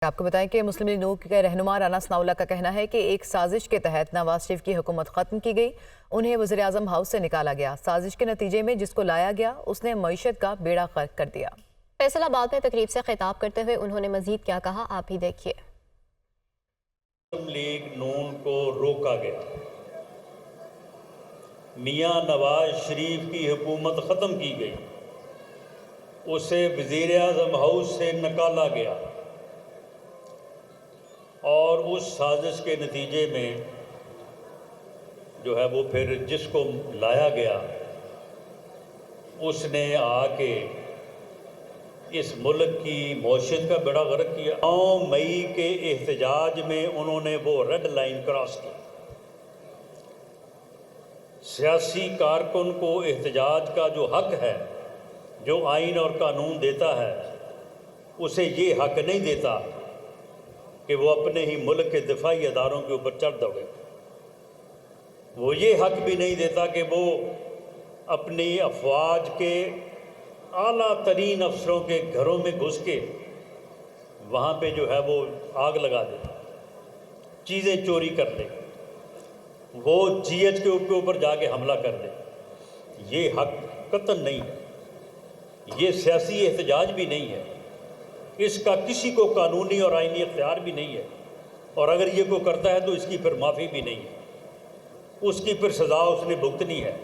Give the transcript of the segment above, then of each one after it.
آپ کو بتائیں کہ مسلم لیگ نون کے رہنما رانا ثناءاللہ کا کہنا ہے کہ ایک سازش کے تحت نواز شریف کی حکومت ختم کی گئی، انہیں وزیراعظم ہاؤس سے نکالا گیا۔ سازش کے نتیجے میں جس کو لایا گیا اس نے معیشت کا بیڑا غرق کر دیا۔ فیصل آباد میں تقریب سے خطاب کرتے ہوئے انہوں نے مزید کیا کہا، آپ ہی دیکھیے۔ مسلم لیگ نون کو روکا گیا، میاں نواز شریف کی حکومت ختم کی گئی، اسے وزیراعظم ہاؤس سے نکالا گیا اور اس سازش کے نتیجے میں جو ہے وہ پھر جس کو لایا گیا اس نے آ کے اس ملک کی معیشت کا بیڑا غرق کیا۔ 9 مئی کے احتجاج میں انہوں نے وہ ریڈ لائن کراس کی۔ سیاسی کارکن کو احتجاج کا جو حق ہے، جو آئین اور قانون دیتا ہے، اسے یہ حق نہیں دیتا کہ وہ اپنے ہی ملک کے دفاعی اداروں کے اوپر چڑھ دوڑے۔ وہ یہ حق بھی نہیں دیتا کہ وہ اپنی افواج کے اعلیٰ ترین افسروں کے گھروں میں گھس کے وہاں پہ جو ہے وہ آگ لگا دے، چیزیں چوری کر لے، وہ جی ایچ کے اوپر جا کے حملہ کر دے۔ یہ حق قطعاً نہیں ہے، یہ سیاسی احتجاج بھی نہیں ہے، اس کا کسی کو قانونی اور آئینی اختیار بھی نہیں ہے، اور اگر یہ کوئی کرتا ہے تو اس کی پھر معافی بھی نہیں ہے، اس کی پھر سزا اس نے بھگتنی ہے۔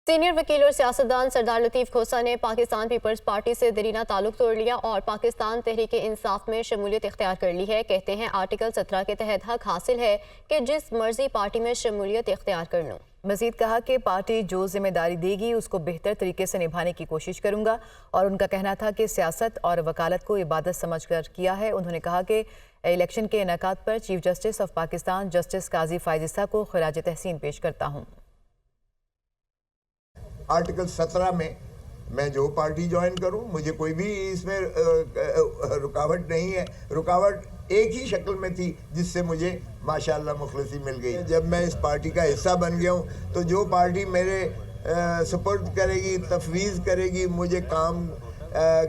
سینئر وکیل اور سیاستدان سردار لطیف کھوسہ نے پاکستان پیپلز پارٹی سے دیرینہ تعلق توڑ لیا اور پاکستان تحریک انصاف میں شمولیت اختیار کر لی ہے۔ کہتے ہیں آرٹیکل 17 کے تحت حق حاصل ہے کہ جس مرضی پارٹی میں شمولیت اختیار کر لوں۔ مزید کہا کہ پارٹی جو ذمہ داری دے گی اس کو بہتر طریقے سے نبھانے کی کوشش کروں گا، اور ان کا کہنا تھا کہ سیاست اور وکالت کو عبادت سمجھ کر کیا ہے۔ انہوں نے کہا کہ الیکشن کے انعقاد پر chief justice of Pakistan justice Qazi Faez عیسیٰ کو خراج تحسین پیش کرتا ہوں۔ آرٹیکل 17 میں میں جو پارٹی جوائن کروں، مجھے کوئی بھی اس میں رکاوٹ نہیں ہے۔ رکاوٹ ایک ہی شکل میں تھی جس سے مجھے ماشاءاللہ مخلصی مل گئی۔ جب میں اس پارٹی کا حصہ بن گیا ہوں تو جو پارٹی میرے سپرد کرے گی، تفویض کرے گی، مجھے کام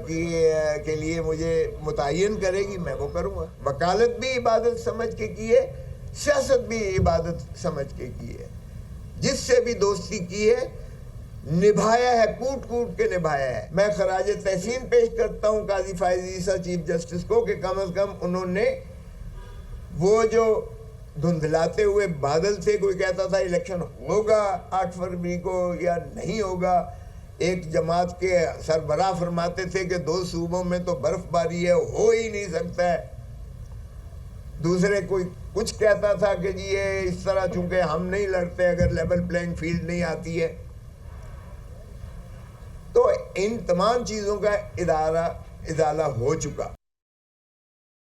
کے لیے مجھے متعین کرے گی، میں وہ کروں گا۔ وکالت بھی عبادت سمجھ کے کی ہے، سیاست بھی عبادت سمجھ کے کی ہے۔ جس سے بھی دوستی کی ہے نبھایا ہے، کوٹ کوٹ کے نبھایا ہے۔ میں خراج تحسین پیش کرتا ہوں قاضی فائز عیسیٰ چیف جسٹس کو کہ کم از کم انہوں نے وہ جو دھندلاتے ہوئے بادل تھے، کوئی کہتا تھا الیکشن ہوگا 8 فروری کو یا نہیں ہوگا، ایک جماعت کے سربراہ فرماتے تھے کہ 2 صوبوں میں تو برف باری ہے، ہو ہی نہیں سکتا ہے۔ دوسرے کوئی کچھ کہتا تھا کہ جی یہ اس طرح، چونکہ ہم نہیں لڑتے اگر لیول پلینگ فیلڈ نہیں آتی ہے۔ تو ان تمام چیزوں کا ازالہ ہو چکا۔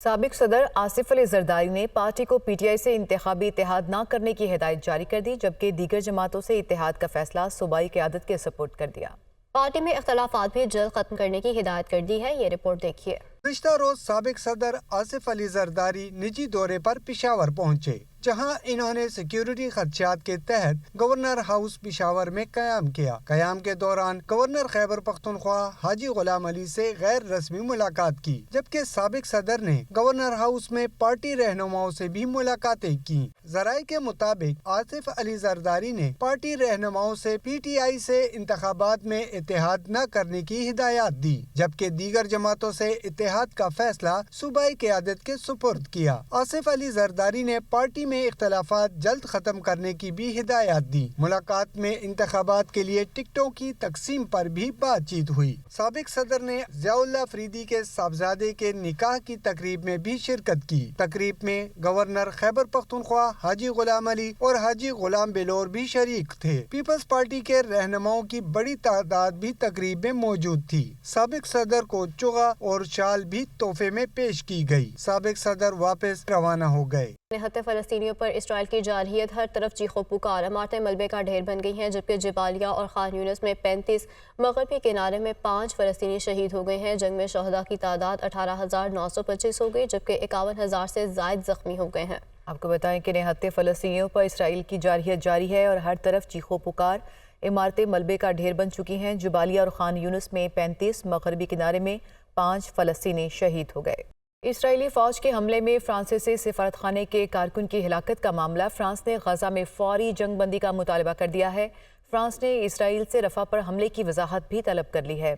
سابق صدر آصف علی زرداری نے پارٹی کو پی ٹی آئی سے انتخابی اتحاد نہ کرنے کی ہدایت جاری کر دی، جبکہ دیگر جماعتوں سے اتحاد کا فیصلہ صوبائی قیادت کے سپورٹ کر دیا۔ پارٹی میں اختلافات بھی جلد ختم کرنے کی ہدایت کر دی ہے، یہ رپورٹ دیکھیے۔ گزشتہ روز سابق صدر آصف علی زرداری نجی دورے پر پشاور پہنچے، جہاں انہوں نے سیکیورٹی خدشات کے تحت گورنر ہاؤس پشاور میں قیام کیا۔ قیام کے دوران گورنر خیبر پختونخوا حاجی غلام علی سے غیر رسمی ملاقات کی، جبکہ سابق صدر نے گورنر ہاؤس میں پارٹی رہنماؤں سے بھی ملاقاتیں کی۔ ذرائع کے مطابق آصف علی زرداری نے پارٹی رہنماؤں سے پی ٹی آئی سے انتخابات میں اتحاد نہ کرنے کی ہدایات دی، جبکہ دیگر جماعتوں سے اتحاد کا فیصلہ صوبائی قیادت کے سپرد کیا۔ آصف علی زرداری نے پارٹی میں اختلافات جلد ختم کرنے کی بھی ہدایات دی۔ ملاقات میں انتخابات کے لیے ٹکٹوں کی تقسیم پر بھی بات چیت ہوئی۔ سابق صدر نے ضیاء اللہ فریدی کے صاحبزادے کے نکاح کی تقریب میں بھی شرکت کی۔ تقریب میں گورنر خیبر پختونخوا حاجی غلام علی اور حاجی غلام بلور بھی شریک تھے۔ پیپلز پارٹی کے رہنماؤں کی بڑی تعداد بھی تقریب میں موجود تھی۔ سابق صدر کو چغہ اور شال بھی تحفے میں پیش کی گئی۔ سابق صدر واپس روانہ ہو گئے۔ نہتے فلسطینیوں پر اسرائیل کی جارحیت، ہر طرف چیخو پکار، عمارتیں ملبے کا ڈھیر بن گئی ہیں، جبکہ جبالیہ اور خان یونس میں 35، مغربی کنارے میں 5 فلسطینی شہید ہو گئے ہیں۔ جنگ میں شہداء کی تعداد 18,925 ہو گئی، جبکہ 51,000 سے زائد زخمی ہو گئے ہیں۔ آپ کو بتائیں کہ نہتے فلسطینیوں پر اسرائیل کی جارحیت جاری ہے اور ہر طرف چیخو پکار، عمارتیں ملبے کا ڈھیر بن چکی ہیں۔ جبالیہ اور خان یونس میں 35، مغربی کنارے میں 5 فلسطینی شہید ہو گئے۔ اسرائیلی فوج کے حملے میں فرانسیسی سفارتخانے کے کارکن کی ہلاکت کا معاملہ فرانس نے غزہ میں فوری جنگ بندی کا مطالبہ کر دیا ہے۔ فرانس نے اسرائیل سے رفح پر حملے کی وضاحت بھی طلب کر لی ہے۔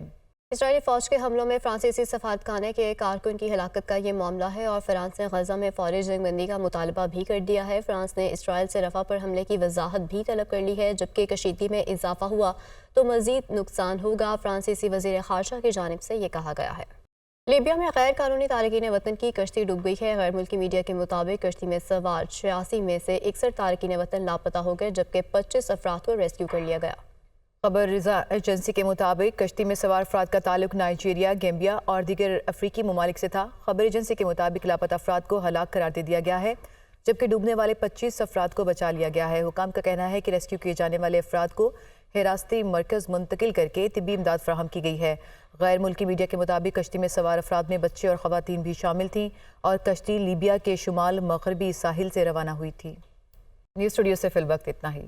اسرائیلی فوج کے حملوں میں فرانسیسی سفارتخانے کے کارکن کی ہلاکت کا یہ معاملہ ہے اور فرانس نے غزہ میں فوری جنگ بندی کا مطالبہ بھی کر دیا ہے۔ فرانس نے اسرائیل سے رفح پر حملے کی وضاحت بھی طلب کر لی ہے، جبکہ کشیدگی میں اضافہ ہوا تو مزید نقصان ہوگا۔ فرانسیسی وزیر خارجہ کی جانب سے یہ کہا گیا ہے۔ لیبیا میں غیر قانونی تارکین وطن کی کشتی ڈوب گئی ہے۔ غیر ملکی میڈیا کے مطابق کشتی میں سوار 86 میں سے 61 تارکین وطن لاپتہ ہو گئے، جبکہ 25 افراد کو ریسکیو کر لیا گیا۔ خبر رضا ایجنسی کے مطابق کشتی میں سوار افراد کا تعلق نائجیریا، گیمبیا اور دیگر افریقی ممالک سے تھا۔ خبر ایجنسی کے مطابق لاپتہ افراد کو ہلاک قرار دے دیا گیا ہے، جبکہ ڈوبنے والے 25 افراد کو بچا لیا گیا ہے۔ حکام کا کہنا ہے کہ ریسکیو کیے جانے والے افراد کو حراستی مرکز منتقل کر کے طبی امداد فراہم کی گئی ہے۔ غیر ملکی میڈیا کے مطابق کشتی میں سوار افراد میں بچے اور خواتین بھی شامل تھیں اور کشتی لیبیا کے شمال مغربی ساحل سے روانہ ہوئی تھی۔ نیوز اسٹوڈیو سے فی الوقت اتنا ہی۔